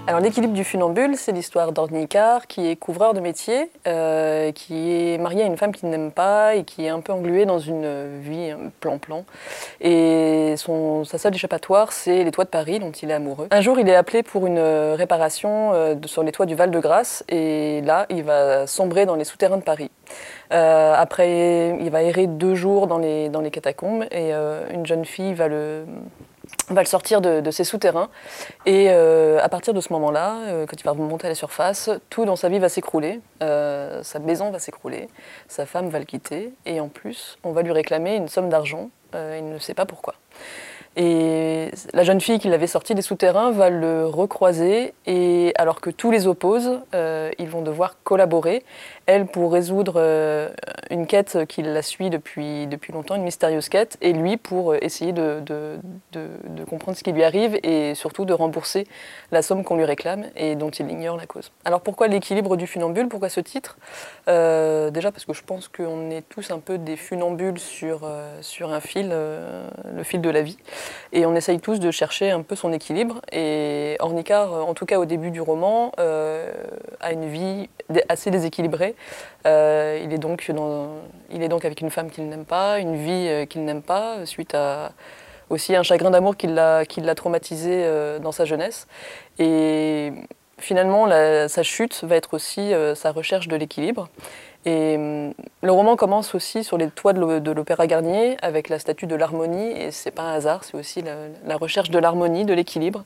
Alors l'équilibre du funambule, c'est l'histoire d'Ornicar qui est couvreur de métier, qui est marié à une femme qu'il n'aime pas et qui est un peu englué dans une vie plan-plan. Et sa seule échappatoire, c'est les toits de Paris dont il est amoureux. Un jour, il est appelé pour une réparation sur les toits du Val-de-Grâce et là, il va sombrer dans les souterrains de Paris. Après, il va errer 2 jours dans les catacombes et une jeune fille va le sortir de ses souterrains et à partir de ce moment-là, quand il va remonter à la surface, tout dans sa vie va s'écrouler, sa maison va s'écrouler, sa femme va le quitter et en plus on va lui réclamer une somme d'argent, il ne sait pas pourquoi. Et la jeune fille qui l'avait sorti des souterrains va le recroiser et alors que tout les oppose, ils vont devoir collaborer. Elle pour résoudre une quête qui la suit depuis longtemps, une mystérieuse quête, et lui pour essayer de comprendre ce qui lui arrive et surtout de rembourser la somme qu'on lui réclame et dont il ignore la cause. Alors pourquoi l'équilibre du funambule? Pourquoi ce titre? Déjà parce que je pense qu'on est tous un peu des funambules sur un fil, le fil de la vie. Et on essaye tous de chercher un peu son équilibre. Et Ornicar, en tout cas au début du roman, a une vie assez déséquilibrée. Il est donc avec une femme qu'il n'aime pas, une vie qu'il n'aime pas, suite à aussi un chagrin d'amour qui l'a traumatisé dans sa jeunesse. Et finalement, sa chute va être aussi sa recherche de l'équilibre. Et le roman commence aussi sur les toits de l'Opéra Garnier avec la statue de l'harmonie, et c'est pas un hasard, c'est aussi la recherche de l'harmonie, de l'équilibre.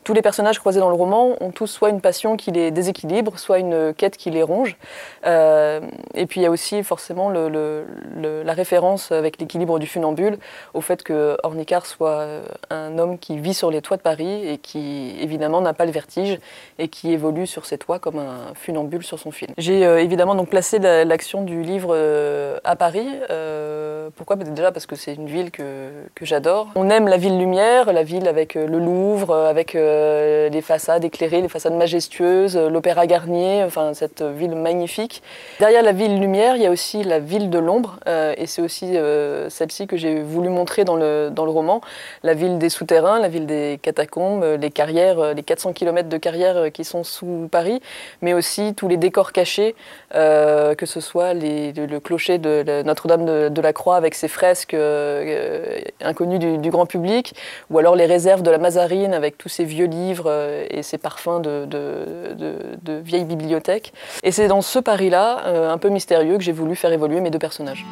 Tous les personnages croisés dans le roman ont tous soit une passion qui les déséquilibre, soit une quête qui les ronge. Et puis il y a aussi forcément la référence avec l'équilibre du funambule au fait que Ornicar soit un homme qui vit sur les toits de Paris et qui évidemment n'a pas le vertige et qui évolue sur ces toits comme un funambule sur son fil. J'ai évidemment donc placé l'action du livre à Paris. Pourquoi? Déjà parce que c'est une ville que j'adore. On aime la ville lumière, la ville avec le Louvre, avec les façades éclairées, les façades majestueuses, l'Opéra Garnier, enfin cette ville magnifique. Derrière la ville lumière, il y a aussi la ville de l'ombre, et c'est aussi celle-ci que j'ai voulu montrer dans le roman. La ville des souterrains, la ville des catacombes, les carrières, les 400 km de carrières qui sont sous Paris, mais aussi tous les décors cachés, que ce soit le clocher de Notre-Dame de la Croix avec ses fresques inconnues du grand public, ou alors les réserves de la Mazarine avec tous ces vieux livres et ces parfums de vieilles bibliothèques. Et c'est dans ce Paris-là, un peu mystérieux, que j'ai voulu faire évoluer mes 2 personnages.